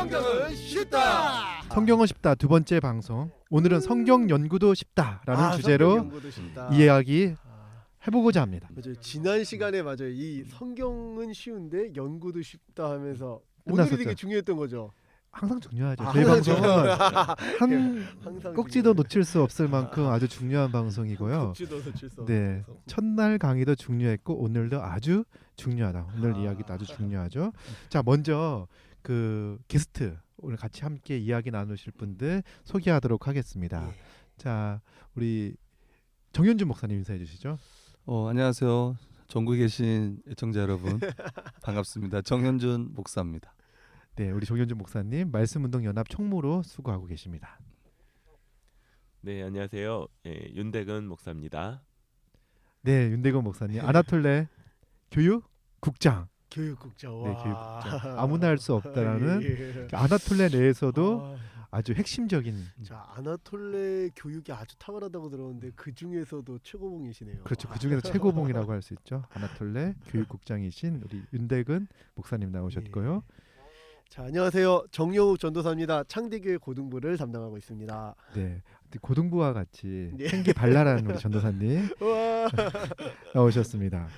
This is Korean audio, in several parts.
성경은 쉽다. 성경은 쉽다 두 번째 방송. 오늘은 성경 연구도 쉽다라는 주제로 성경 쉽다. 이야기 해보고자 합니다. 맞아요. 지난 시간에 맞아요. 이 성경은 쉬운데 연구도 쉽다 하면서 끝났었죠. 오늘이 되게 중요했던 거죠. 항상 중요하죠. 아, 저희 항상 방송은 한 항상 꼭지도 놓칠 수 없을 만큼 아주 중요한 방송이고요. 꼭지도 놓칠 수 없는 네, 방송. 첫날 강의도 중요했고 오늘도 아주 중요하다. 오늘 이야기도 아주 중요하죠. 자, 먼저 그 게스트 오늘 같이 함께 이야기 나누실 분들 소개하도록 하겠습니다. 예. 자, 우리 정현준 목사님 인사해 주시죠. 안녕하세요. 전국에 계신 애청자 여러분 반갑습니다. 정현준 목사입니다. 네, 우리 정현준 목사님 말씀운동연합 총무로 수고하고 계십니다. 네, 안녕하세요. 윤대근 목사입니다. 네, 윤대건 목사님 아나톨레 교육국장. 교육국장. 네, 와. 교육국장. 아무나 할 수 없다라는 예. 아나톨레 내에서도 아, 아주 핵심적인. 자, 아나톨레 교육이 아주 탁월하다고 들었는데 그 중에서도 최고봉이시네요. 그렇죠. 그 중에서 최고봉이라고 할 수 있죠. 아나톨레 교육국장이신 우리 윤대근 목사님 나오셨고요. 자, 안녕하세요. 정여욱 전도사입니다. 창대교회 고등부를 담당하고 있습니다. 네, 고등부와 같이 네. 생기 발랄한 우리 전도사님 와. 나오셨습니다.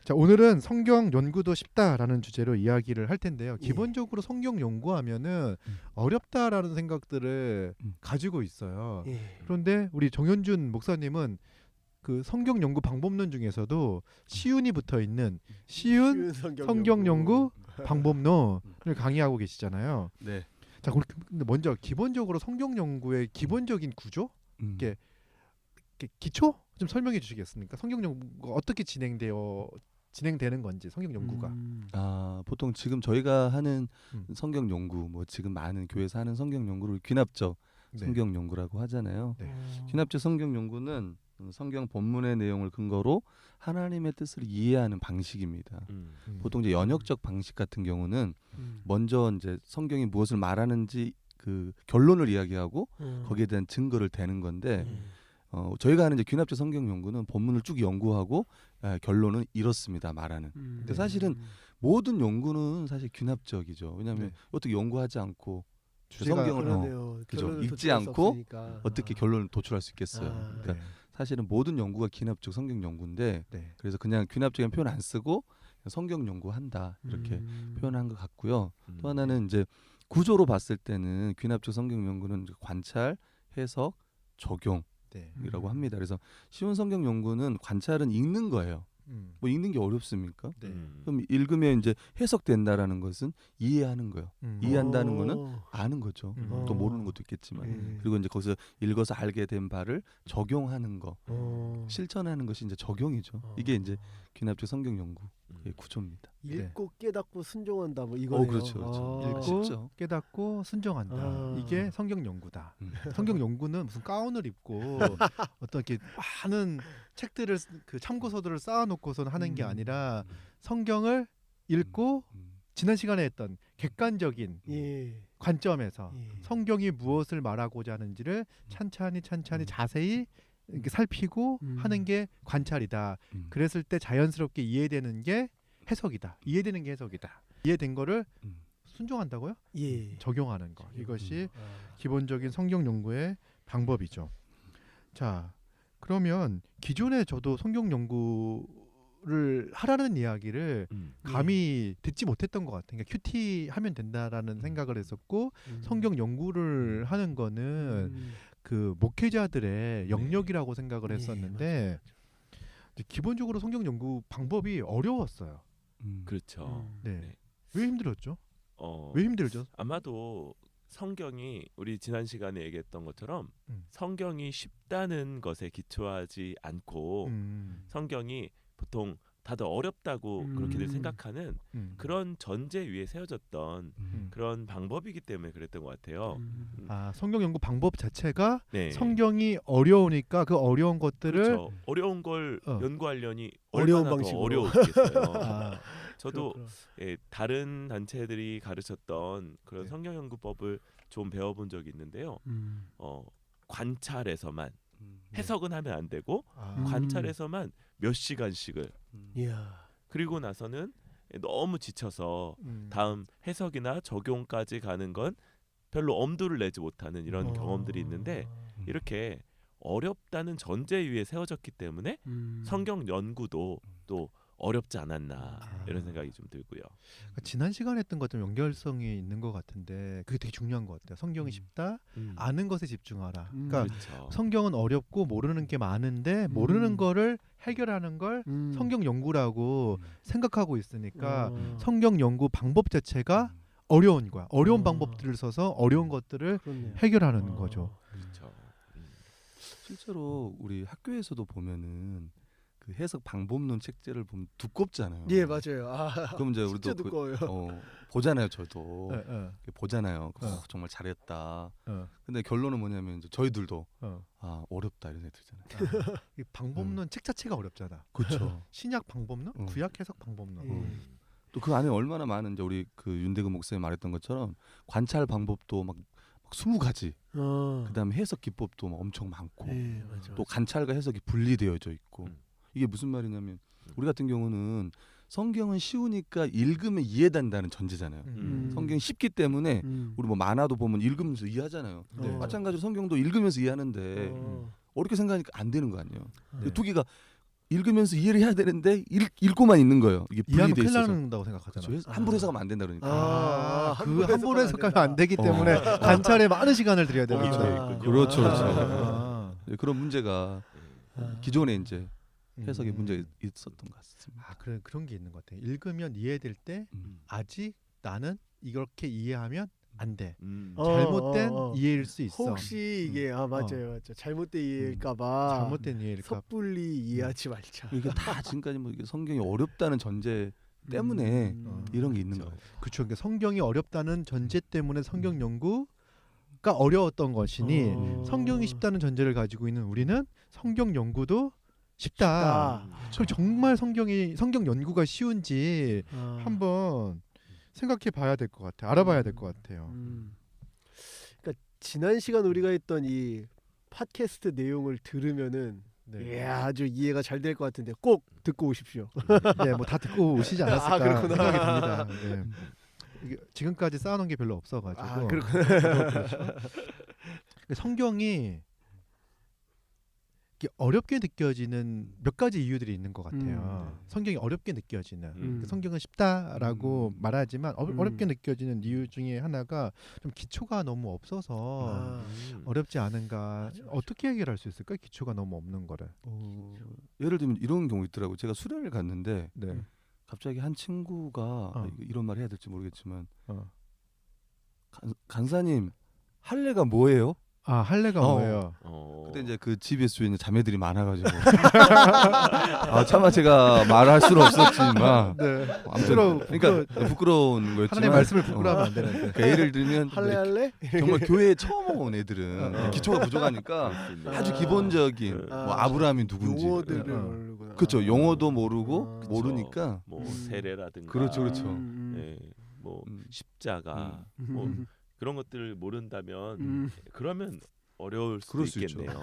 자, 오늘은 성경 연구도 쉽다라는 주제로 이야기를 할 텐데요. 예. 기본적으로 성경 연구하면은 어렵다라는 생각들을 가지고 있어요. 예. 그런데 우리 정현준 목사님은 그 성경 연구 방법론 중에서도 쉬운이 붙어 있는 쉬운 성경 연구 방법론을 강의하고 계시잖아요. 네. 자, 근데 먼저 기본적으로 성경 연구의 기본적인 구조, 이렇게 기초 좀 설명해 주시겠습니까? 성경 연구가 어떻게 진행되는 건지 성경 연구가. 보통 지금 저희가 하는 음. 성경 연구, 뭐 지금 많은 교회에서 하는 성경 연구를 귀납적 네. 성경 연구라고 하잖아요. 네. 귀납적 성경 연구는 성경 본문의 내용을 근거로 하나님의 뜻을 이해하는 방식입니다. 보통 이제 연역적 방식 같은 경우는 먼저 이제 성경이 무엇을 말하는지 그 결론을 이야기하고 거기에 대한 증거를 대는 건데 저희가 하는 이제 귀납적 성경 연구는 본문을 쭉 연구하고 결론은 이렇습니다 말하는. 근데 사실은 모든 연구는 사실 귀납적이죠. 왜냐하면 네. 어떻게 연구하지 않고 주제가 성경을 그죠. 읽지 않고 어떻게 결론을 도출할 수 있겠어요. 아. 그러니까 사실은 모든 연구가 귀납적 성경 연구인데 네. 그래서 그냥 귀납적인 표현 안 쓰고 성경 연구한다 이렇게 표현한 것 같고요. 또 하나는 이제 구조로 봤을 때는 귀납적 성경 연구는 관찰, 해석, 적용이라고 네. 합니다. 그래서 쉬운 성경 연구는 관찰은 읽는 거예요. 뭐 읽는 게 어렵습니까? 네. 그럼 읽으면 이제 해석된다라는 것은 이해하는 거예요. 이해한다는 거는 아는 거죠. 또 모르는 것도 있겠지만. 그리고 이제 거기서 읽어서 알게 된 바를 적용하는 거, 실천하는 것이 이제 적용이죠. 이게 이제 귀납적 성경 연구의 구조입니다. 읽고 깨닫고 순종한다 뭐 이거네요. 그렇죠, 그렇죠. 읽고 쉽죠. 깨닫고 순종한다. 아. 이게 성경 연구다. 음. 성경 연구는 무슨 가운을 입고 어떤 이렇게 많은 책들을 그 참고서들을 쌓아놓고서는 하는 게 아니라 성경을 읽고 지난 시간에 했던 객관적인 예. 관점에서 예. 성경이 무엇을 말하고자 하는지를 찬찬히 자세히 이렇게 살피고 하는 게 관찰이다. 그랬을 때 자연스럽게 이해되는 게 해석이다. 이해되는 게 해석이다. 이해된 거를 순종한다고요? 예. 적용하는 거. 이것이 아. 기본적인 성경 연구의 방법이죠. 자, 그러면 기존에 저도 성경 연구를 하라는 이야기를 감히 듣지 못했던 것 같아요. 그러니까 큐티 하면 된다라는 생각을 했었고 성경 연구를 하는 거는 그 목회자들의 영역이라고 생각을 했었는데 이제 기본적으로 성경 연구 방법이 어려웠어요. 그렇죠. 네. 왜 힘들었죠? 어, 왜 힘들죠? 아마도 성경이 우리 지난 시간에 얘기했던 것처럼 음. 성경이 쉽다는 것에 기초하지 않고 성경이 보통 다들 어렵다고 그렇게들 생각하는 그런 전제 위에 세워졌던 그런 방법이기 때문에 그랬던 것 같아요. 아, 성경 연구 방법 자체가 네. 성경이 어려우니까 그 어려운 것들을 그렇죠. 어려운 걸 연구하려니 어려운 얼마나 더 방식으로. 어려웠겠어요. 아, 저도 그렇구나. 다른 단체들이 가르쳤던 그런 네. 성경 연구법을 좀 배워본 적이 있는데요. 관찰에서만 해석은 하면 안 되고 아, 관찰에서만 몇 시간씩을 이야. 그리고 나서는 너무 지쳐서 음. 다음 해석이나 적용까지 가는 건 별로 엄두를 내지 못하는 이런 경험들이 있는데 이렇게 어렵다는 전제 위에 세워졌기 때문에 성경 연구도 또 어렵지 않았나 이런 생각이 좀 들고요. 그러니까 지난 시간에 했던 것좀 연결성이 있는 것 같은데 그게 되게 중요한 것 같아요. 성경이 쉽다. 아는 것에 집중하라. 그러니까 그렇죠. 성경은 어렵고 모르는 게 많은데 모르는 거를 해결하는 걸 성경 연구라고 생각하고 있으니까 성경 연구 방법 자체가 어려운 거야. 어려운 방법들을 써서 어려운 것들을 그렇네요. 해결하는 거죠. 그렇죠. 실제로 우리 학교에서도 보면은 그 해석 방법론 책제를 보면 두껍잖아요. 예, 맞아요. 그럼 이제 진짜 우리도 두꺼워요. 보잖아요. 저도 예, 예, 보잖아요. 정말 잘했다. 어, 근데 결론은 뭐냐면 이제 저희들도 어. 어렵다 이런 생각이 들잖아요. 이 방법론 책 자체가 어렵잖아. 그렇죠. 신약 방법론, 구약 해석 방법론. 또 그 안에 얼마나 많은 이제 우리 그 윤대근 목사님 말했던 것처럼 관찰 방법도 막 20가지. 그다음에 해석 기법도 막 엄청 많고. 예, 맞아. 또 관찰과 해석이 분리되어져 있고. 이게 무슨 말이냐면 우리 같은 경우는 성경은 쉬우니까 읽으면 이해된다는 전제잖아요. 성경이 쉽기 때문에 우리 뭐 만화도 보면 읽으면서 이해하잖아요. 네. 마찬가지로 성경도 읽으면서 이해하는데 어렵게 생각하니까 안 되는 거 아니에요. 네. 두 개가 읽으면서 이해를 해야 되는데 읽고만 있는 거예요. 이게 이해하면 분리돼 큰일 있어서. 난다고 생각하잖아. 그렇죠. 함부로 해석하면 안 된다 그러니까. 그 함부로 해석하면 안 되기 때문에 관찰에 많은 시간을 들여야 되는 그렇죠. 거죠. 그렇죠, 그렇죠. 아. 그런 문제가 기존에 이제 해석의 문제가 있었던 것 같습니다. 그런 게 있는 것 같아요. 읽으면 이해될 때 아직 나는 이렇게 이해하면 안 돼. 잘못된 이해일 수 있어. 혹시 이게 맞아요. 잘못된 이해일까봐 잘못된 이해일까. 섣불리 이해하지 말자. 이게 다 지금까지 뭐 이게 성경이 어렵다는 전제 때문에 이런 게 있는 거예요. 그렇죠. 그러니까 성경이 어렵다는 전제 때문에 성경 연구가 어려웠던 것이니 성경이 쉽다는 전제를 가지고 있는 우리는 성경 연구도 쉽다. 그럼 정말 성경 연구가 쉬운지 한번 생각해 봐야 될 것 같아요. 알아봐야 될 것 같아요. 그러니까 지난 시간 우리가 했던 이 팟캐스트 내용을 들으면은 네. 아주 이해가 잘 될 것 같은데 꼭 듣고 오십시오. 네, 뭐 다 듣고 오시지 않았을까 그렇구나. 생각이 듭니다. 네. 이게 지금까지 쌓아놓은 게 별로 없어가지고. 그렇구나. 그렇죠. 성경이 이게 어렵게 느껴지는 몇 가지 이유들이 있는 것 같아요. 성경이 어렵게 느껴지는 성경은 쉽다라고 말하지만 어렵게 느껴지는 이유 중에 하나가 좀 기초가 너무 없어서 어렵지 않은가. 맞아. 어떻게 해결할 수 있을까? 기초가 너무 없는 거를. 예를 들면 이런 경우 있더라고요. 제가 수련을 갔는데 네. 갑자기 한 친구가 이런 말 해야 될지 모르겠지만 간사님 할례가 뭐예요? 할례가 뭐예요? 그때 이제 그 집에서 있는 자매들이 많아가지고 차마 제가 말할 수는 없었지만 네. 아무튼 그러니까 부끄러운 거였지만 하나님의 말씀을 부끄러워하면 안 되는데. 그러니까 예를 들면 할래? 정말 교회에 처음 온 애들은 기초가 부족하니까 아주 기본적인 뭐 아브라함이 누군지 용어들을 모르구나. 그렇죠. 용어도 모르고 그쵸. 모르니까 뭐 세례라든가 그렇죠, 그렇죠. 네, 뭐 십자가 뭐 그런 것들을 모른다면 그러면 어려울 수도 그럴 수 있죠. 있겠네요.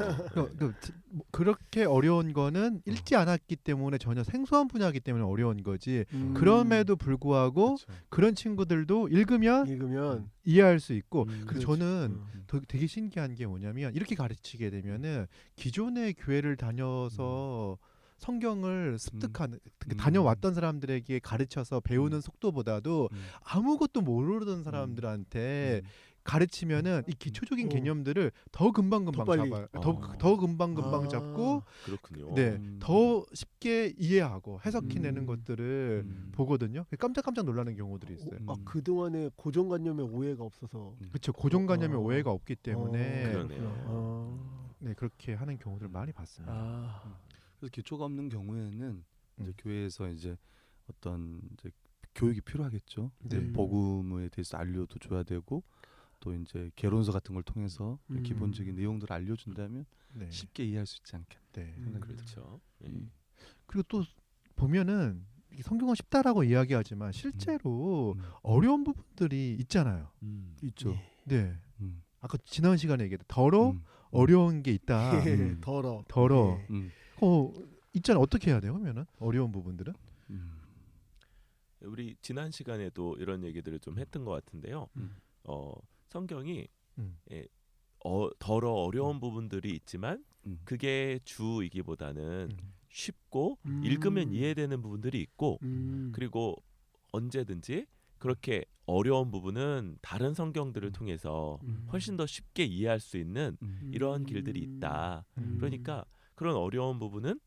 그렇게 어려운 거는 읽지 않았기 때문에 전혀 생소한 분야이기 때문에 어려운 거지. 음. 그럼에도 불구하고 그렇죠. 그런 친구들도 읽으면 읽으면 이해할 수 있고. 그렇지. 그리고 저는 되게 신기한 게 뭐냐면 이렇게 가르치게 되면은 기존의 교회를 다녀서 성경을 습득하는 다녀왔던 사람들에게 가르쳐서 배우는 속도보다도 아무것도 모르던 사람들한테 가르치면은 이 기초적인 개념들을 더 금방금방 더 빨리. 잡아요. 더 금방금방 잡고 그렇군요. 네, 더 쉽게 이해하고 해석해내는 것들을 보거든요. 깜짝깜짝 놀라는 경우들이 있어요. 그 동안에 고정관념에 오해가 없어서. 그렇죠. 고정관념에 오해가 없기 때문에 그러네요. 네, 그렇게 하는 경우들을 많이 봤습니다. 그래서 기초가 없는 경우에는 이제 교회에서 이제 어떤 이제 교육이 필요하겠죠. 네. 복음에 대해서 알려도 줘야 되고 또 이제 개론서 같은 걸 통해서 기본적인 내용들을 알려준다면 네. 쉽게 이해할 수 있지 않겠나. 네. 그렇죠. 그리고 또 보면은 이게 성경은 쉽다라고 이야기하지만 실제로 어려운 부분들이 있잖아요. 있죠. 네. 아까 지난 시간에 얘기했던 어려운 게 있다. 더러. 있잖아. 어떻게 해야 돼요? 그러면은 어려운 부분들은 우리 지난 시간에도 이런 얘기들을 좀 했던 것 같은데요. 성경이 더러 어려운 부분들이 있지만 그게 주이기보다는 쉽고 읽으면 이해되는 부분들이 있고 그리고 언제든지 그렇게 어려운 부분은 다른 성경들을 통해서 훨씬 더 쉽게 이해할 수 있는 이러한 길들이 있다. 그러니까 그런 어려운 부분은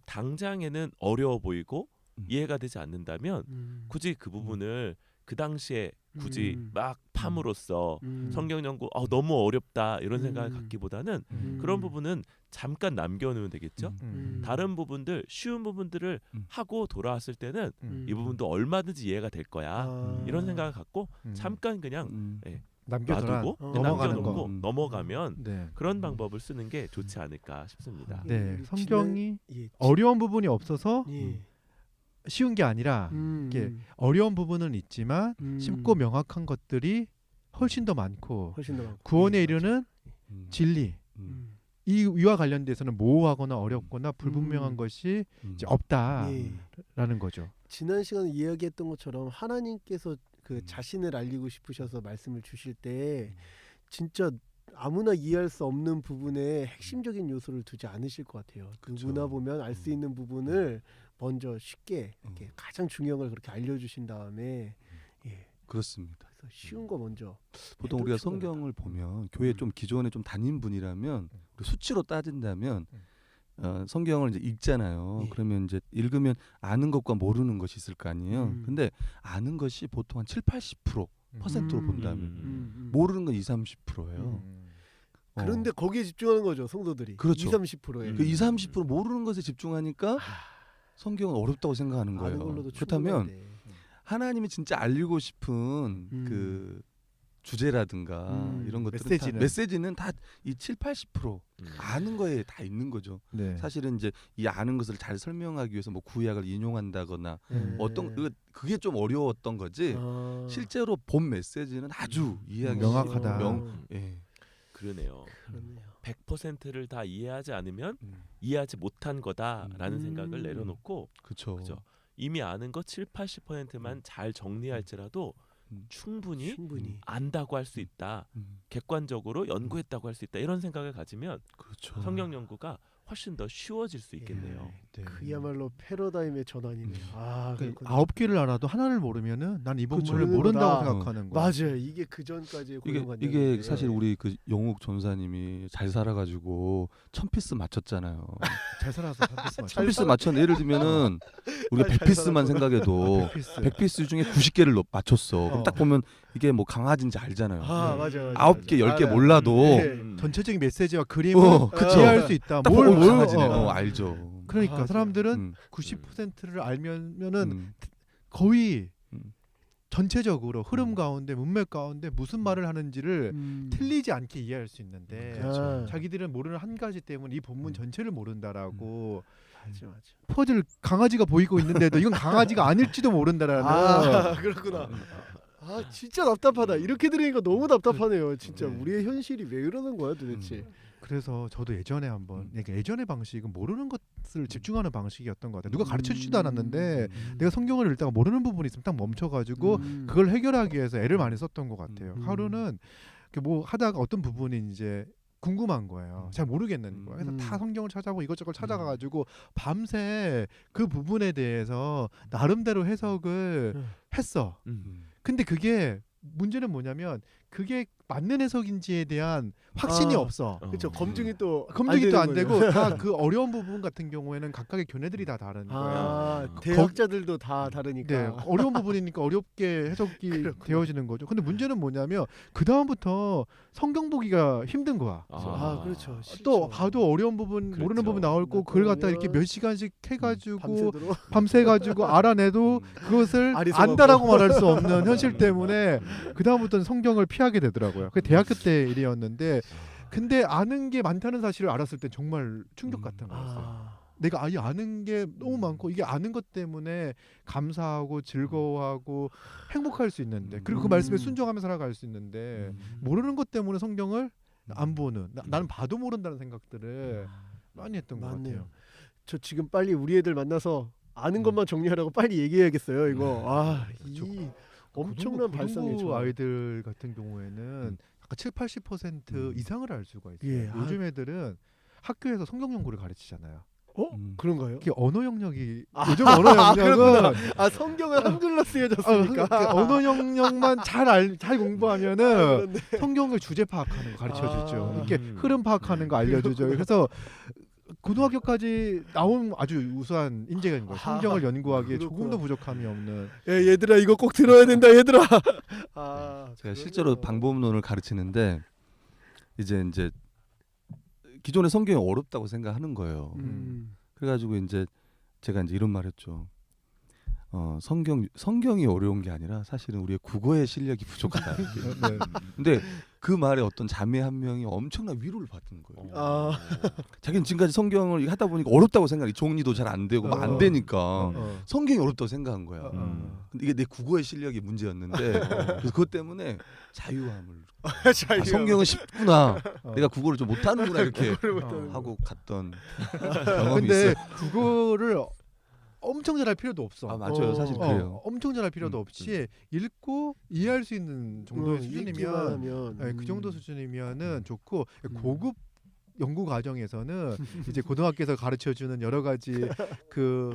당장에는 어려워 보이고 이해가 되지 않는다면 굳이 그 부분을 그 당시에 굳이 막 팜으로써 성경 연구 너무 어렵다 이런 생각을 갖기보다는 그런 부분은 잠깐 남겨놓으면 되겠죠. 다른 부분들 쉬운 부분들을 하고 돌아왔을 때는 이 부분도 얼마든지 이해가 될 거야 이런 생각을 갖고 잠깐 그냥 놔두고 남겨놓고 넘어가면 네. 그런 방법을 쓰는 게 좋지 않을까 싶습니다. 네, 성경이 어려운 부분이 없어서 쉬운 게 아니라 이게 어려운 부분은 있지만 쉽고 명확한 것들이 훨씬 더 많고 구원에 이르는 진리 이와 관련돼서는 모호하거나 어렵거나 불분명한 것이 이제 없다라는 거죠. 지난 시간에 이야기했던 것처럼 하나님께서 그 자신을 알리고 싶으셔서 말씀을 주실 때 진짜 아무나 이해할 수 없는 부분에 핵심적인 요소를 두지 않으실 것 같아요. 누구나 보면 알 수 있는 부분을 먼저 쉽게 이렇게 가장 중요한 걸 그렇게 알려주신 다음에 그렇습니다. 그래서 쉬운 거 먼저. 보통 우리가 성경을 보면 교회 좀 기존에 좀 다닌 분이라면 수치로 따진다면 성경을 이제 읽잖아요. 그러면 이제 읽으면 아는 것과 모르는 것이 있을 거 아니에요. 근데 아는 것이 보통 한 7-80%%로 본다면 모르는 건 20-30%예요. 그런데 거기에 집중하는 거죠, 성도들이. 그렇죠. 20-30%에. 그 20-30% 모르는 것에 집중하니까 성경은 어렵다고 생각하는 거예요. 그렇다면 하나님이 진짜 알리고 싶은 그 주제라든가 이런 것들은 메시지는 다 이 7-80% 아는 거에 다 있는 거죠. 네. 사실은 이제 이 아는 것을 잘 설명하기 위해서 뭐 구약을 인용한다거나 어떤 그게 좀 어려웠던 거지. 실제로 본 메시지는 아주 이해하기 명확하다. 그러네요. 100%를 다 이해하지 않으면 이해하지 못한 거다라는 생각을 내려놓고 그렇죠. 이미 아는 것 7-80%만 잘 정리할지라도 충분히 안다고 할 수 있다. 객관적으로 연구했다고 할 수 있다. 이런 생각을 가지면 그렇죠. 성경 연구가 훨씬 더 쉬워질 수 있겠네요. 그야말로 패러다임의 전환이네요. 그 9개를 알아도 하나를 모르면은 난 이 본문을 모른다고 생각하는 거야. 맞아요. 이게 그 전까지의 이게 사실 우리 그 영욱 전사님이 잘 살아가지고 1000피스 맞췄잖아요. 잘 살아서 1000피스 맞췄는데 예를 들면은 우리가 100피스만 생각해도 100피스 중에 90개를 맞췄어. 그럼 딱 보면 이게 뭐 강아지인지 알잖아요. 맞아요. 9개 10개 몰라도 전체적인 메시지와 그림을 이해할 수 있다. 뭘 강아지네. 알죠. 그러니까 사람들은 90%를 알면은 거의 전체적으로 흐름 가운데 문맥 가운데 무슨 말을 하는지를 틀리지 않게 이해할 수 있는데 자기들은 모르는 한 가지 때문에 이 본문 전체를 모른다라고 퍼즐 강아지가 보이고 있는데도 이건 강아지가 아닐지도 모른다라는 그렇구나. 진짜 답답하다. 이렇게 들으니까 너무 답답하네요. 진짜 우리의 현실이 왜 이러는 거야 도대체. 그래서 저도 예전에 한번 예전의 방식은 모르는 것을 집중하는 방식이었던 것 같아요. 누가 가르쳐주지도 않았는데 내가 성경을 읽다가 모르는 부분이 있으면 딱 멈춰가지고 그걸 해결하기 위해서 애를 많이 썼던 것 같아요. 하루는 뭐 하다가 어떤 부분이 이제 궁금한 거예요. 잘 모르겠는 거예요. 그래서 다 성경을 찾아보고 이것저것 찾아가가지고 밤새 그 부분에 대해서 나름대로 해석을 했어. 근데 그게 문제는 뭐냐면 그게 맞는 해석인지에 대한 확신이 없어. 그렇죠. 검증이 또 안 되고 다 그 어려운 부분 같은 경우에는 각각의 교내들이 다 다른 거예요. 대학자들도 다 다르니까. 네, 어려운 부분이니까 어렵게 해석이 되어지는 거죠. 근데 문제는 뭐냐면 그 다음부터 성경 보기가 힘든 거야. 그렇죠. 또 봐도 어려운 부분 모르는 부분 나올 거 그걸 갖다 이렇게 몇 시간씩 해가지고 밤새가지고 알아내도 그것을 안다라고 말할 수 없는 현실 때문에 그 다음부터는 성경을 피하게 되더라고요. 그 대학교 때 일이었는데 근데 아는 게 많다는 사실을 알았을 때 정말 충격 같은 거였어요. 내가 아예 아는 게 너무 많고 이게 아는 것 때문에 감사하고 즐거워하고 행복할 수 있는데 그리고 그 말씀에 순종하며 살아갈 수 있는데 모르는 것 때문에 성경을 안 보는 나는 봐도 모른다는 생각들을 많이 했던 것 같아요. 저 지금 빨리 우리 애들 만나서 아는 것만 정리하라고 빨리 얘기해야겠어요. 이거 이 엄청난 고등부 발상의 아이들 같은 경우에는 약간 7-80% 이상을 알 수가 있어요. 예, 요즘 애들은 학교에서 성경 연구를 가르치잖아요. 그런가요? 그게 언어 영역이 요즘 언어 영역은 성경은 한글로 쓰여졌으니까 언어 영역만 잘 공부하면은 그렇네. 성경을 주제 파악하는 거 가르쳐 주죠. 아. 이렇게 흐름 파악하는 거 알려주죠. 그래서 고등학교까지 나온 아주 우수한 인재가 있는 거예요. 성경을 연구하기에 그렇구나. 조금도 부족함이 없는. 얘들아 이거 꼭 들어야 된다 얘들아. 제가 실제로 방법론을 가르치는데 이제 기존의 성경이 어렵다고 생각하는 거예요. 그래가지고 이제 제가 이제 이런 말했죠. 성경이 어려운 게 아니라 사실은 우리의 국어의 실력이 부족하다. 네. 근데 그 말에 어떤 자매 한 명이 엄청난 위로를 받은 거예요. 자기는 지금까지 성경을 하다 보니까 어렵다고 생각해. 정리도 잘 안 되고 막 안 되니까 성경이 어렵다고 생각한 거야. 근데 이게 내 국어의 실력이 문제였는데 그래서 그것 때문에 자유함을 성경은 쉽구나. 내가 국어를 좀 못하는구나 이렇게 하고 갔던 경험이 근데 있어요. 국어를 엄청 잘할 필요도 없어. 맞아요. 사실 그래요. 엄청 잘할 필요도 없이 읽고 이해할 수 있는 정도의 수준이면 그 정도 수준이면은 좋고 고급 연구 과정에서는 이제 고등학교에서 가르쳐 주는 여러 가지 그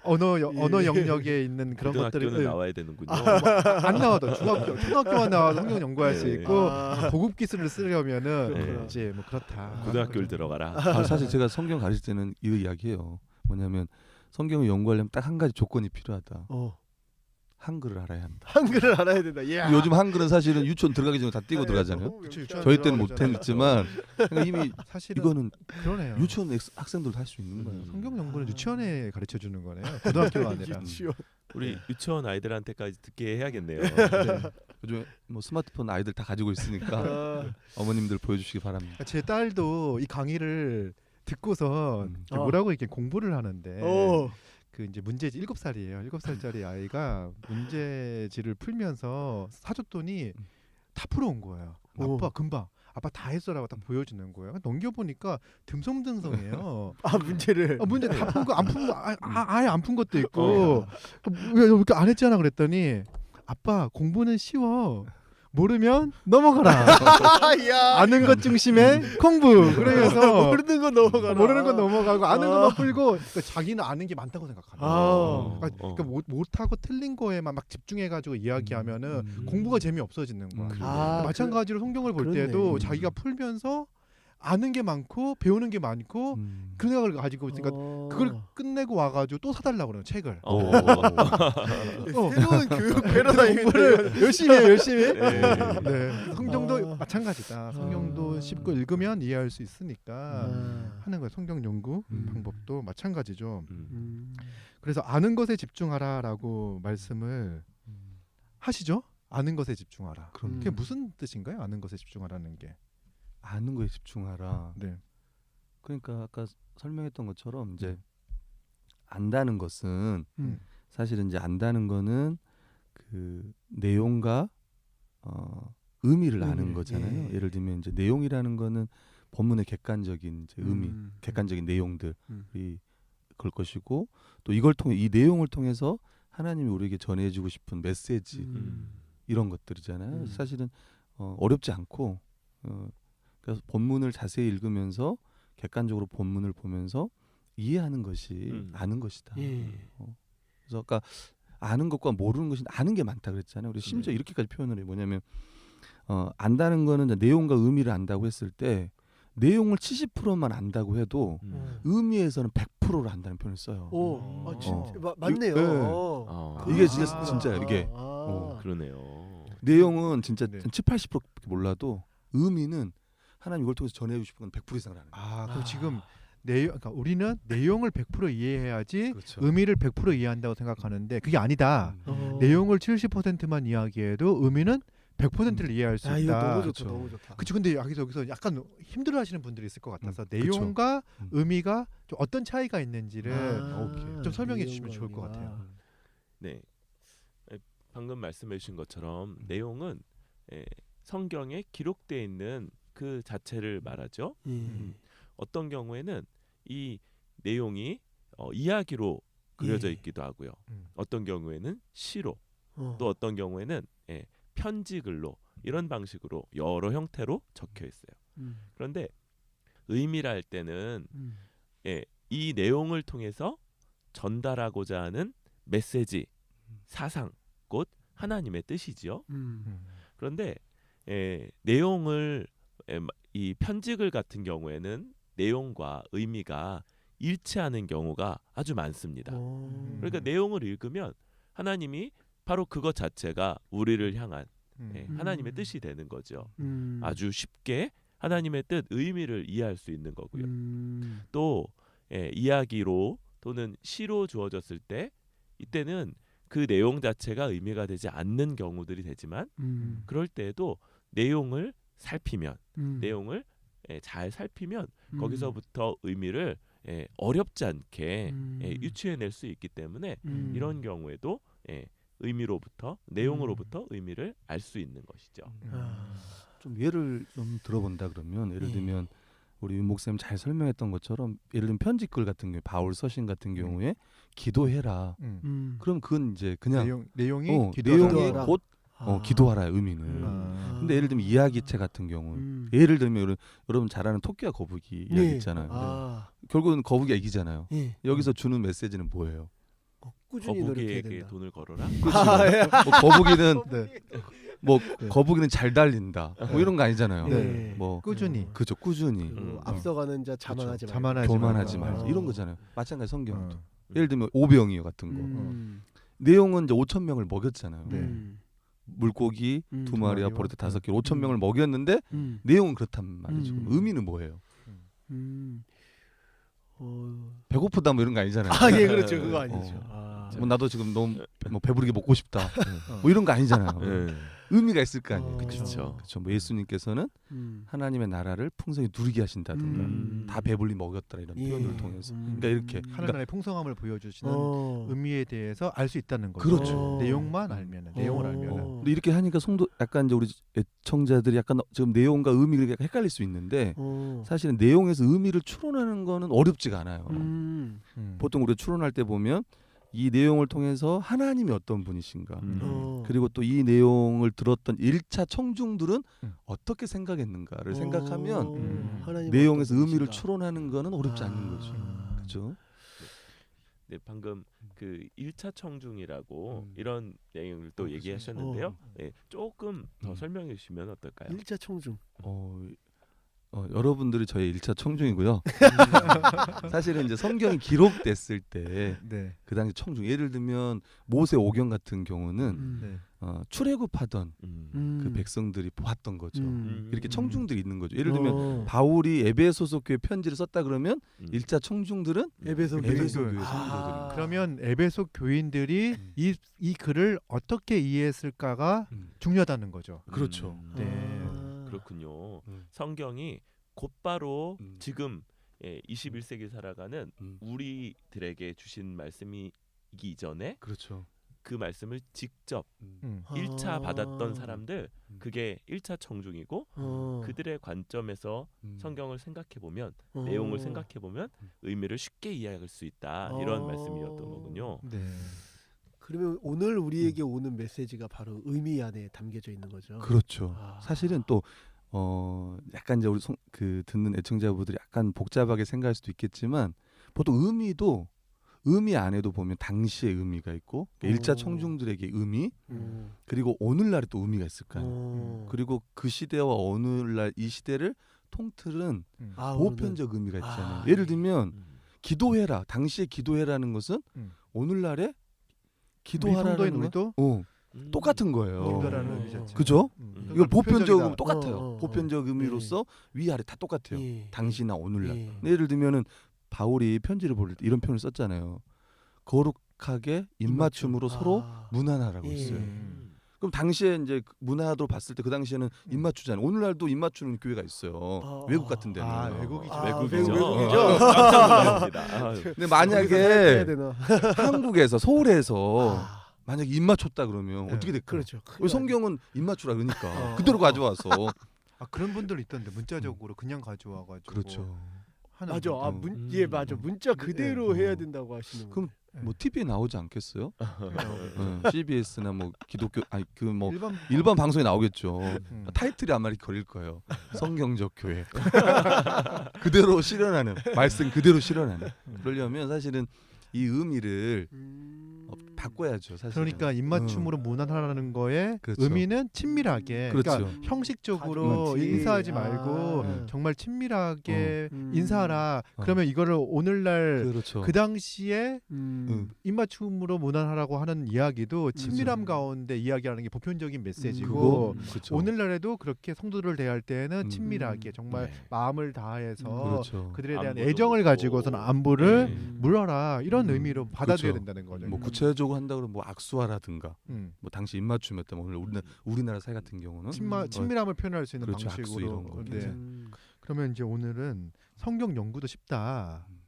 언어 영역에 있는 그런 고등학교는 것들을 나와야 되는군요. 안 나와도 초등학교만 나와도 성경 연구할 수 네. 있고 고급 기술을 쓰려면은 네. 이제 뭐 그렇다. 고등학교를 들어가라. 사실 제가 성경 가르칠 때는 이 이야기해요. 뭐냐면 성경을 연구하려면 딱 한 가지 조건이 필요하다. 한글을 알아야 한다. 한글을 알아야 된다. 요즘 한글은 사실은 유치원 들어가기 전에 다 띄고 들어가잖아요. 저희 때는 못했지만 그러니까 이미 사실은 이거는 그러네요. 유치원 학생들도 할 수 있는 거예요. 성경 연구는 유치원에 가르쳐 주는 거네요. 고등학교가 아니라. 우리 유치원 아이들한테까지 듣게 해야겠네요. 요즘에 뭐 스마트폰 아이들 다 가지고 있으니까 어머님들 보여주시기 바랍니다. 제 딸도 이 강의를 듣고서 뭐라고 이렇게 공부를 하는데 그 이제 문제지 7살이에요. 7살짜리 아이가 문제지를 풀면서 사줬더니 다 풀어온 거예요. 아빠 금방 아빠 다 했어라고 딱 보여주는 거예요. 넘겨보니까 듬성듬성해요. 문제 다 푼 거 안 푼 거 아예 안 푼 것도 있고 왜 이렇게 안 했잖아 그랬더니 아빠 공부는 쉬워. 모르면 넘어가라. 아는 것 중심의 공부. 그러면서 모르는 건 넘어가라. 모르는 건 넘어가고 아는 것만 풀고 그러니까 자기는 아는 게 많다고 생각하는 그러니까 못하고 틀린 거에만 막 집중해가지고 이야기하면은 공부가 재미 없어지는 거야. 마찬가지로 성경을 볼 때도 자기가 풀면서 아는 게 많고 배우는 게 많고 그 생각을 가지고 있으니까 그걸 끝내고 와가지고 또 사달라고 그래요 책을. 새로운 교육 패러다임을 열심히 해요, 열심히. 네. 성경도 마찬가지다. 성경도 쉽고 읽으면 이해할 수 있으니까 하는 거예요. 성경 연구 방법도 마찬가지죠. 그래서 아는 것에 집중하라라고 말씀을 하시죠. 아는 것에 집중하라. 그게 무슨 뜻인가요? 아는 것에 집중하라는 게. 아는 거에 집중하라. 네. 그러니까 아까 설명했던 것처럼 이제 안다는 것은 사실은 이제 안다는 거는 그 내용과 의미를 아는 거잖아요. 예를 들면 이제 내용이라는 거는 본문의 객관적인 이제 의미, 객관적인 내용들이 그럴 것이고 또 이걸 통해 이 내용을 통해서 하나님이 우리에게 전해주고 싶은 메시지 이런 것들이잖아요. 사실은 어렵지 않고 그래서 본문을 자세히 읽으면서 객관적으로 본문을 보면서 이해하는 것이 아는 것이다. 그래서 아까 아는 것과 모르는 것이 아는 게 많다 그랬잖아요. 우리 심지어 이렇게까지 표현을 해요. 뭐냐면 안다는 거는 내용과 의미를 안다고 했을 때 내용을 70%만 안다고 해도 의미에서는 100%를 안다는 표현을 써요. 진짜 맞네요. 이게 진짜예요. 이게 그러네요. 내용은 진짜 70-80%밖에 몰라도 의미는 하나님 이걸 통해서 전해주고 싶은 건 100% 이상을 하는 거예요. 그럼 지금 그러니까 우리는 내용을 100% 이해해야지 그렇죠. 의미를 100% 이해한다고 생각하는데 그게 아니다. 내용을 70%만 이야기해도 의미는 100%를 이해할 수 이거 있다. 너무 좋다. 너무 좋다. 그렇죠. 근데 여기서 약간 힘들어하시는 분들이 있을 것 같아서 내용과 의미가 좀 어떤 차이가 있는지를 좀 설명해 주시면 좋을 것 같아요. 네, 방금 말씀해주신 것처럼 내용은 성경에 기록되어 있는 그 자체를 말하죠. 어떤 경우에는 이 내용이 이야기로 그려져 예. 있기도 하고요. 음. 어떤 경우에는 시로, 어. 또 어떤 경우에는 편지글로 이런 방식으로 여러 형태로 적혀 있어요. 그런데 의미라 할 때는 이 내용을 통해서 전달하고자 하는 메시지, 사상, 곧 하나님의 뜻이지요. 그런데 내용을 이 편지글 같은 경우에는 내용과 의미가 일치하는 경우가 아주 많습니다. 그러니까 내용을 읽으면 하나님이 바로 그것 자체가 우리를 향한 하나님의 뜻이 되는 거죠. 아주 쉽게 하나님의 뜻, 의미를 이해할 수 있는 거고요. 또 이야기로 또는 시로 주어졌을 때 이때는 그 내용 자체가 의미가 되지 않는 경우들이 되지만 그럴 때에도 내용을 살피면 내용을 잘 살피면 거기서부터 의미를 어렵지 않게 유추해낼 수 있기 때문에 이런 경우에도 의미로부터 내용으로부터 의미를 알 수 있는 것이죠. 좀 예를 좀 들어본다 그러면 예를 들면 우리 윤 목사님 잘 설명했던 것처럼 예를 들면 편지글 같은 경우에 바울 서신 같은 경우에 기도해라. 그럼 그건 이제 그냥 내용이 내용이 기도하라. 곧 기도하라 의미는. 근데 예를 들면 이야기책 같은 경우는 예를 들면 여러분 잘 아는 토끼와 거북이 이야기 있잖아요. 결국은 거북이가 이기잖아요. 여기서 주는 메시지는 뭐예요? 꾸준히 노력해야 거북이에게 된다. 돈을 걸어라. 뭐 거북이는 네. 뭐 거북이는 잘 달린다. 뭐 이런 거 아니잖아요. 네. 뭐 꾸준히 그죠 꾸준히 그리고 앞서가는 자 자만하지 말고. 교만하지 말고. 말자 이런 거잖아요. 마찬가지 성경. 어. 예를 들면 오병이어 같은 거. 내용은 이제 5천 명을 먹였잖아요. 네. 물고기 두 마리와 마리와 버릇 5개 5천 명을 먹였는데 내용은 그렇단 말이죠. 그럼 의미는 뭐예요? 배고프다 뭐 이런 거 아니잖아요. 예, 그렇죠. 그거 아니죠. 뭐 나도 지금 너무 뭐 배부르게 먹고 싶다. 뭐 이런 거 아니잖아요. 의미가 있을 거 아니에요. 그렇죠. 그렇죠. 뭐 예수님께서는 하나님의 나라를 풍성히 누리게 하신다든가 다 배불리 먹였더라 이런 표현을 통해서. 그러니까 이렇게 하나님의 풍성함을 보여주시는 의미에 대해서 알 수 있다는 거죠. 그렇죠. 내용만 알면은 내용을 알면은. 근데 이렇게 하니까 성도 약간 이제 우리 애청자들이 약간 지금 내용과 의미가 약간 헷갈릴 수 있는데 사실은 내용에서 의미를 추론하는 거는 어렵지가 않아요. 보통 우리가 추론할 때 보면 이 내용을 통해서 하나님이 어떤 분이신가 그리고 또 이 내용을 들었던 1차 청중들은 어떻게 생각했는가를 생각하면 내용에서 의미를 추론하는 거는 어렵지 않는 거죠. 그렇죠? 네, 방금 그 1차 청중이라고 이런 내용을 또 얘기하셨는데요. 조금 더 설명해 주시면 어떨까요? 1차 청중. 여러분들이 저의 1차 청중이고요. 사실은 이제 성경이 기록됐을 때 그 당시 청중 예를 들면 모세 오경 같은 경우는 출애굽하던 그 백성들이 보았던 거죠. 이렇게 청중들이 있는 거죠. 예를 들면 바울이 에베소서 교회 편지를 썼다 그러면 1차 청중들은 에베소 교회 교회. 성도들인 그러면 에베소 교인들이 이 글을 어떻게 이해했을까가 중요하다는 거죠. 그렇죠. 네. 그렇군요. 성경이 곧바로 지금 21세기 살아가는 우리들에게 주신 말씀이기 이전에 그렇죠. 그 말씀을 직접 1차 받았던 사람들 그게 1차 청중이고 그들의 관점에서 성경을 생각해 보면 내용을 생각해 보면 의미를 쉽게 이해할 수 있다 이런 말씀이었던 거군요. 네. 그러면 오늘 우리에게 오는 메시지가 바로 의미 안에 담겨져 있는 거죠. 그렇죠. 사실은 또 약간 이제 우리 그 듣는 애청자분들이 약간 복잡하게 생각할 수도 있겠지만 보통 의미도 의미 안에도 보면 당시의 의미가 있고 1차 청중들에게 의미 그리고 오늘날에 또 의미가 있을 거 아니에요. 그리고 그 시대와 오늘날 이 시대를 통틀은 보편적 의미가 있잖아요. 예를 들면 기도해라. 당시에 기도해라는 것은 오늘날에 기도하라는 우리도 똑같은 거예요. 기도라는 의미 자체. 그죠? 이거 보편적 의미 보편적이다. 똑같아요. 보편적 의미로서 위아래 다 똑같아요. 당시나 오늘날. 예를 들면은 바울이 편지를 보낼 때 이런 표현을 썼잖아요. 거룩하게 입맞춤으로 서로 문안하라고 했어요. 그럼 당시에 이제 문화로 봤을 때 그 당시에는 입맞추잖아요. 오늘날도 입맞추는 교회가 있어요. 외국 같은 데는. 외국이죠. 외국이죠. 외국이죠. 깜짝 놀랍니다. 근데 만약에 한국에서 서울에서 만약에 입맞췄다 그러면 어떻게 될까? 그렇죠. 성경은 입맞추라 그러니까 그대로 가져와서. 그런 분들 있던데 문자적으로 그냥 가져와가지고. 그렇죠. 맞아. 맞아. 문자 그대로 해야 된다고 하시는. 그럼 뭐 TV에 나오지 않겠어요? CBS나 뭐 기독교 아니 그 뭐 일반 방송에 나오겠죠. 타이틀이 아마 이렇게 걸릴 거예요. 성경적 교회. 그대로 실현하는 말씀 그대로 실현하는. 그러려면 사실은 이 의미를 바꿔야죠. 사실. 그러니까 입맞춤으로 문안하라는 거에 그렇죠. 의미는 친밀하게, 그렇죠. 그러니까 형식적으로 가족같이. 인사하지 말고 아. 정말 친밀하게 음. 인사하라. 그러면 이거를 오늘날 그렇죠. 그 당시에 음. 입맞춤으로 문안하라고 하는 이야기도 친밀함 그렇죠. 가운데 이야기하는 게 보편적인 메시지고 그거 그렇죠. 오늘날에도 그렇게 성도들을 대할 때는 친밀하게 정말 네. 마음을 다해서 그렇죠. 그들에 대한 안부도 애정을 묻고. 가지고서는 안부를 네. 물어라 이런 의미로 받아들여야 그렇죠. 된다는 거죠. 뭐 구체적으로 한다 그러면 뭐 악수하라든가 음. 뭐 당시 입맞춤이었다면 오늘 우리나라 사회 같은 경우는 친밀함을 표현할 수 있는 그렇죠. 악수 방식으로. 이런 거. 네. 음. 그러면 이제 오늘은 성경 연구도 쉽다. 음.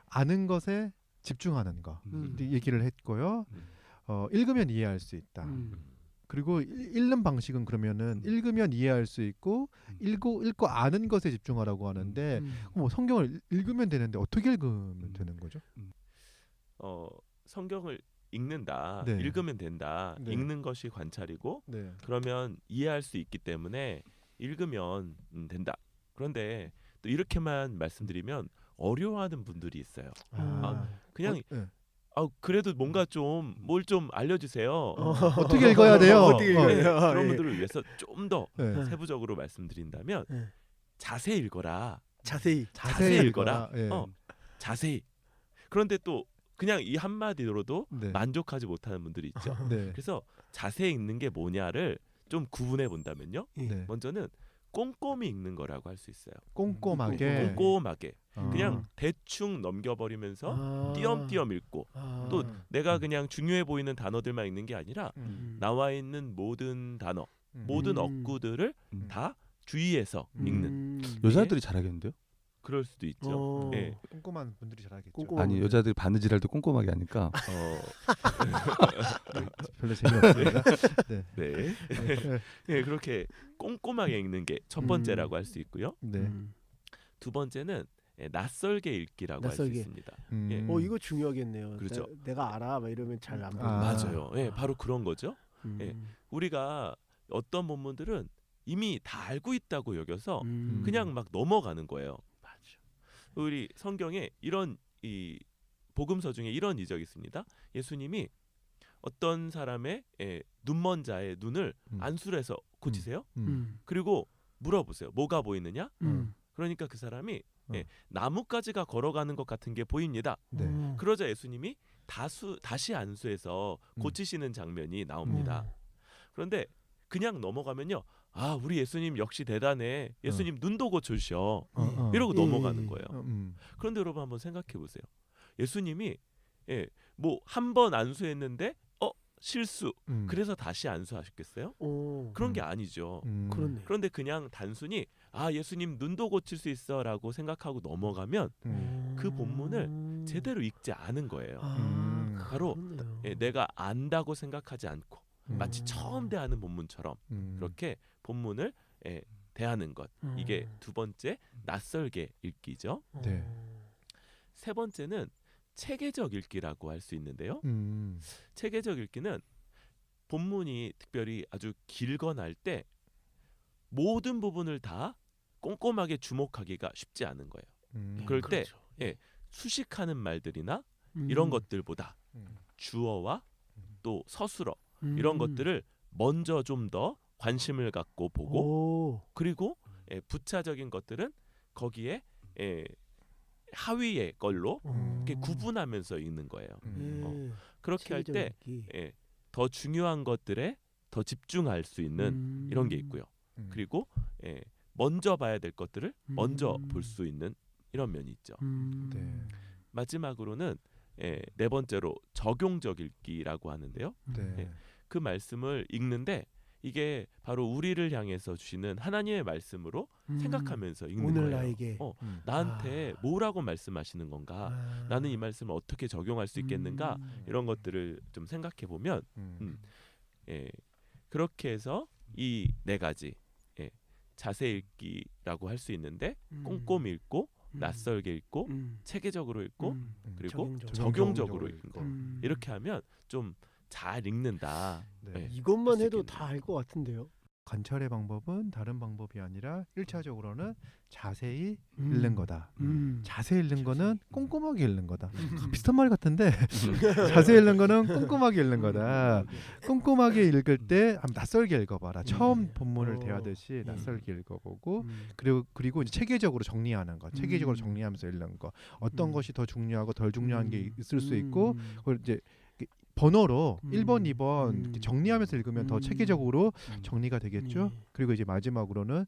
아는 것에 집중하는 거 음. 얘기를 했고요. 음. 읽으면 이해할 수 있다. 그리고 읽는 방식은 그러면은 읽으면 이해할 수 있고 읽고 아는 것에 집중하라고 하는데 뭐 성경을 읽으면 되는데 어떻게 읽으면 되는 거죠? 성경을 읽는다, 네. 읽으면 된다. 네. 읽는 것이 관찰이고 네. 그러면 이해할 수 있기 때문에 읽으면 된다. 그런데 또 이렇게만 말씀드리면 어려워하는 분들이 있어요. 그냥 네. 그래도 뭔가 좀 뭘 좀 알려주세요. 어떻게 읽어야 돼요? 어떻게 읽어야 네, 돼요? 그런 예. 분들을 위해서 좀 더 네. 세부적으로 말씀드린다면 네. 자세히 읽어라. 자세히. 자세히 읽어라. 예. 자세히. 그런데 또 그냥 이 한마디로도 네. 만족하지 못하는 분들이 있죠. 네. 그래서 자세히 읽는 게 뭐냐를 좀 구분해 본다면요. 예. 네. 먼저는 꼼꼼히 읽는 거라고 할 수 있어요. 꼼꼼하게. 꼼꼼하게. 어. 그냥 대충 넘겨버리면서 아. 띄엄띄엄 읽고 아. 또 내가 그냥 중요해 보이는 단어들만 읽는 게 아니라 음. 나와 있는 모든 단어, 음. 모든 음. 어구들을 음. 다 주의해서 읽는 여자들이 잘하겠는데요? 그럴 수도 있죠. 예. 꼼꼼한 분들이 잘하겠죠. 꼼꼼한 아니 여자들이 바느질할 때 꼼꼼하게 하니까 별로 재미없습니다. 네. 네, 그렇게 꼼꼼하게 읽는 게 첫 번째라고 할 수 있고요. 네. 두 번째는 낯설게 읽기라고 할 수 낯설게. 있습니다. 음. 이거 중요하겠네요. 그렇죠. 내가 알아 막 이러면 잘 안 보여. 맞아요. 예, 바로 그런 거죠. 음. 예. 우리가 어떤 본문들은 이미 다 알고 있다고 여겨서 그냥 막 넘어가는 거예요. 맞아. 우리 성경에 이런 이 복음서 중에 이런 이적이 있습니다. 예수님이 어떤 사람의 눈먼 자의 눈을 안수해서 고치세요. 그리고 물어보세요. 뭐가 보이느냐? 그러니까 그 사람이 나뭇가지가 걸어가는 것 같은 게 보입니다. 네. 그러자 예수님이 다시 안수해서 고치시는 장면이 나옵니다. 그런데 그냥 넘어가면요. 아, 우리 예수님 역시 대단해. 예수님 눈도 고쳐주셔. 이러고 넘어가는 거예요. 그런데 여러분 한번 생각해 보세요. 예수님이 뭐 한 번 안수했는데 실수. 그래서 다시 안수하셨겠어요? 그런 게 아니죠. 그렇네. 그런데 그냥 단순히 예수님 눈도 고칠 수 있어라고 생각하고 넘어가면 그 본문을 제대로 읽지 않은 거예요. 바로 내가 안다고 생각하지 않고 마치 처음 대하는 본문처럼 그렇게 본문을 대하는 것. 이게 두 번째 낯설게 읽기죠. 네. 세 번째는 체계적 읽기라고 할 수 있는데요. 체계적 읽기는 본문이 특별히 아주 길거나 할 때 모든 부분을 다 꼼꼼하게 주목하기가 쉽지 않은 거예요. 그럴 때 그렇죠. 수식하는 말들이나 이런 것들보다 주어와 또 서술어 이런 것들을 먼저 좀 더 관심을 갖고 보고 그리고 부차적인 것들은 거기에 하위의 걸로 이렇게 구분하면서 읽는 거예요. 그렇게 할 때 더 중요한 것들에 더 집중할 수 있는 이런 게 있고요. 그리고 먼저 봐야 될 것들을 먼저 볼 수 있는 이런 면이 있죠. 네. 마지막으로는 네 번째로 적용적 읽기라고 하는데요. 네. 그 말씀을 읽는데 이게 바로 우리를 향해서 주시는 하나님의 말씀으로 생각하면서 읽는 오늘 거예요. 나에게 나한테 뭐라고 말씀하시는 건가? 나는 이 말씀을 어떻게 적용할 수 있겠는가? 이런 것들을 좀 생각해 보면 그렇게 해서 이 네 가지 자세 읽기라고 할 수 있는데 꼼꼼히 읽고 낯설게 읽고 체계적으로 읽고 그리고 적용적으로. 적용적으로 읽는 거. 음. 이렇게 하면 좀 잘 읽는다. 네. 네. 이것만 할수 해도 있겠네요. 다 알 것 같은데요. 관찰의 방법은 다른 방법이 아니라 1차적으로는 자세히 읽는 거다. 자세히 읽는 거는 꼼꼼하게 읽는 거다. 비슷한 말 같은데 자세히 읽는 거는 꼼꼼하게 읽는 거다. 꼼꼼하게 읽을 때 한번 낯설게 읽어봐라. 처음 본문을 대하듯이 낯설게 읽어보고 그리고 이제 체계적으로 정리하는 거. 체계적으로 정리하면서 읽는 거. 어떤 것이 더 중요하고 덜 중요한 게 있을 수 있고 그걸 이제 번호로 1번, 2번 이렇게 정리하면서 읽으면 더 체계적으로 정리가 되겠죠. 그리고 이제 마지막으로는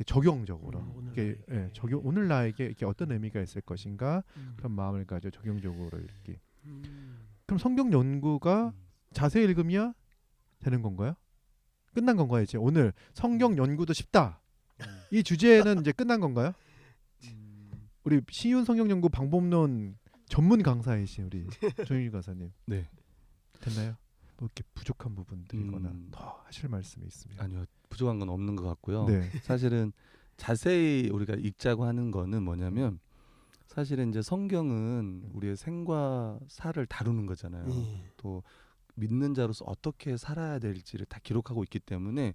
적용적으로 이렇게 적용 오늘 나에게 이렇게 어떤 의미가 있을 것인가 그런 마음을 가져 적용적으로 읽기. 그럼 성경 연구가 자세히 읽으면 되는 건가요? 끝난 건가요? 이제 오늘 성경 연구도 쉽다. 이 주제는 이제 끝난 건가요? 우리 시윤 성경 연구 방법론 전문 강사이신 우리 조윤희 강사님. 네. 됐나요? 뭐 이렇게 부족한 부분들이거나 더 하실 말씀이 있습니다. 아니요, 부족한 건 없는 것 같고요. 네. 사실은 자세히 우리가 읽자고 하는 거는 뭐냐면 사실은 이제 성경은 우리의 생과 사를 다루는 거잖아요. 또 믿는 자로서 어떻게 살아야 될지를 다 기록하고 있기 때문에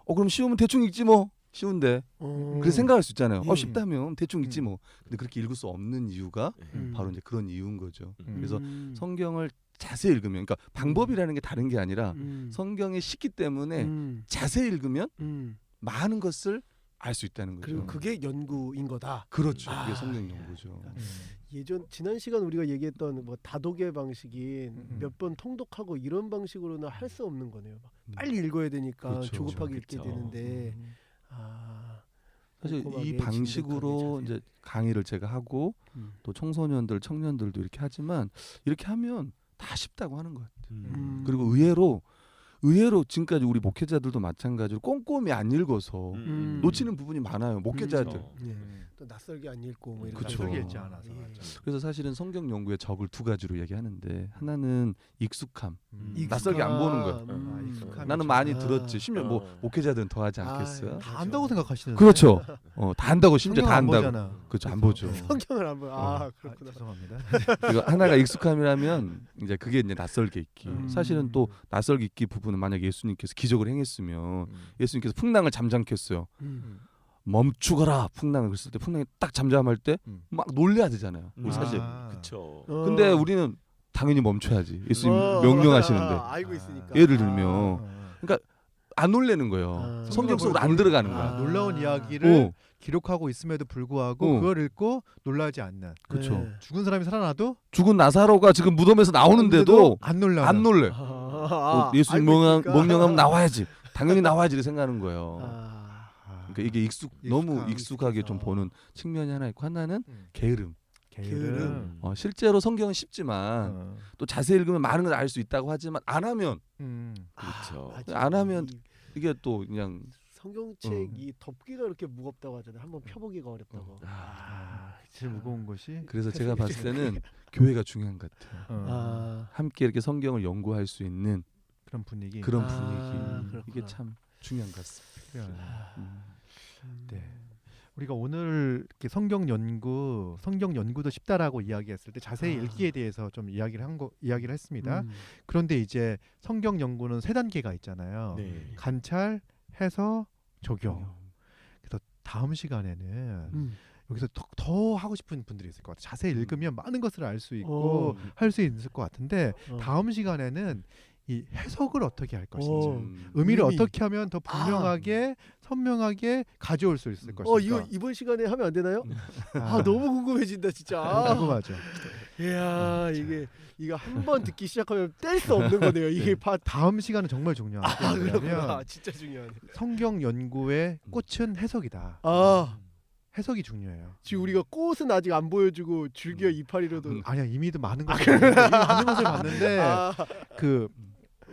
그럼 쉬우면 대충 읽지 뭐. 쉬운데 그렇게 생각할 수 있잖아요. 쉽다면 대충 읽지 뭐. 근데 그렇게 읽을 수 없는 이유가 바로 이제 그런 이유인 거죠. 그래서 성경을 자세히 읽으면, 그러니까 방법이라는 게 다른 게 아니라 성경이 쉽기 때문에 자세히 읽으면 많은 것을 알 수 있다는 거죠. 그리고 그게 연구인 거다. 그렇죠. 그게 성경 연구죠. 지난 시간 우리가 얘기했던 뭐 다독의 방식인 몇 번 통독하고 이런 방식으로는 할 수 없는 거네요. 막 빨리 읽어야 되니까 그렇죠. 조급하게 읽게 그렇죠. 되는데 사실 이 꼼꼼하게 방식으로 진득하게 이제 강의를 제가 하고 또 청소년들, 청년들도 이렇게 하지만 이렇게 하면 다 쉽다고 하는 것 같아요. 그리고 의외로 지금까지 우리 목회자들도 마찬가지로 꼼꼼히 안 읽어서 놓치는 부분이 많아요. 목회자들. 그렇죠. 또 낯설게 안 읽고 뭐 이렇게 그쵸. 낯설게 하고. 읽지 않아서. 그래서 사실은 성경 연구의 적을 두 가지로 얘기하는데 하나는 익숙함. 익숙함. 낯설게 안 보는 거예요. 익숙함이 나는 좀- 많이 들었지. 심지어 뭐 어. 목회자들은 더 하지 않겠어요? 다 안다고 생각하시는. 그렇죠. 다 안다고 심지어 다 안다고. 보잖아. 그렇죠. 안 보죠. 성경을 안 봐. 그렇구나. 죄송합니다. 그리고 하나가 익숙함이라면 이제 그게 이제 낯설게 읽기. 음. 사실은 또 낯설게 읽기 부분은 만약 예수님께서 기적을 행했으면 예수님께서 풍랑을 잠잠케 했어요. 멈추거라 풍랑을 그랬을 때 풍랑이 딱 잠잠할 때 막 놀래야 되잖아요. 우리 사실. 그렇죠. 근데 우리는 당연히 멈춰야지. 예수님 명령하시는데 알고 있으니까. 예를 들면 안 놀래는 거예요. 성경 속으로 안 들어가는 거야. 놀라운 이야기를 어, 기록하고 있음에도 불구하고 그걸 읽고 놀라지 않는. 그렇죠. 죽은 사람이 살아나도 죽은 나사로가 지금 무덤에서 나오는데도 안 놀라. 안 놀래. 예수님 알고 명령하면 나와야지. 당연히 나와야지 이렇게 생각하는 거예요. 그러니까 이게 너무 익숙하게 좀 보는 측면이 하나 있고 하나는 게으름. 게으름. 실제로 성경은 쉽지만 또 자세히 읽으면 많은 걸 알 수 있다고 하지만 안 하면 그렇죠. 안 하면 이게 또 그냥 성경책 이 덮기가 이렇게 무겁다고 하잖아요. 한번 펴보기가 어렵다고. 제일 무거운 것이. 그래서 제가 봤을 때는 교회가 중요한 것 같아요. 함께 이렇게 성경을 연구할 수 있는 그런 분위기. 그런 아, 분위기 그렇구나. 이게 참 중요한 것 같습니다. 네. 우리가 오늘 이렇게 성경 연구도 쉽다라고 이야기했을 때 자세히 읽기에 대해서 좀 이야기를 했습니다. 그런데 이제 성경 연구는 세 단계가 있잖아요. 네. 관찰, 해석, 적용. 그래서 다음 시간에는 여기서 더 하고 싶은 분들이 있을 것 같아요. 자세히 읽으면 많은 것을 알 수 있고 할 수 있을 것 같은데 다음 시간에는 이 해석을 어떻게 할 것인지, 의미를 의미. 어떻게 하면 더 분명하게 선명하게 가져올 수 있을 것인가. 이거 이번 시간에 하면 안 되나요? 너무 궁금해진다 진짜. 궁금하죠. 이야 이거 한 번 듣기 시작하면 뗄 수 없는 거네요. 이게 다음 시간은 정말 중요한 게 그렇구나. 뭐냐면 진짜 중요하네. 성경 연구의 꽃은 해석이다. 해석이 중요해요. 지금 우리가 꽃은 아직 안 보여주고 줄기와 이파리로도 아니야, 이미도 많은 것을 봤는데, 이미 많은 것을 봤는데 그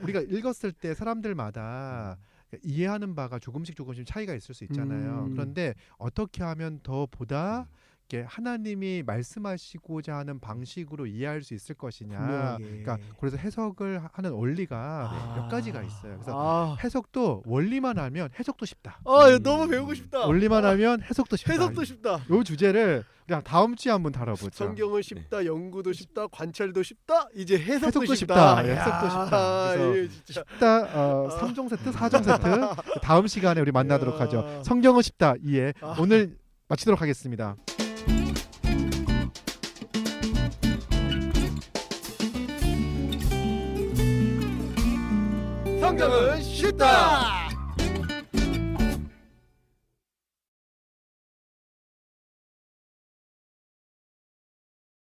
우리가 읽었을 때 사람들마다 이해하는 바가 조금씩 차이가 있을 수 있잖아요. 그런데 어떻게 하면 더 보다 이렇게 하나님이 말씀하시고자 하는 방식으로 이해할 수 있을 것이냐. 분명하게. 그러니까 그래서 해석을 하는 원리가 아. 몇 가지가 있어요. 그래서 아, 해석도 원리만 하면 해석도 쉽다. 이거 너무 배우고 싶다. 원리만 하면 해석도 쉽다. 해석도 쉽다. 요 주제를 그냥 다음 주에 한번 다뤄보죠. 성경은 쉽다, 연구도 쉽다, 관찰도 쉽다. 이제 해석도, 해석도 쉽다. 쉽다. 예, 해석도 쉽다. 그래서 이게 진짜. 쉽다 3종 세트, 4종 세트 다음 시간에 우리 만나도록 야. 하죠. 성경은 쉽다 이해. 오늘 마치도록 하겠습니다. 성경은 쉽다.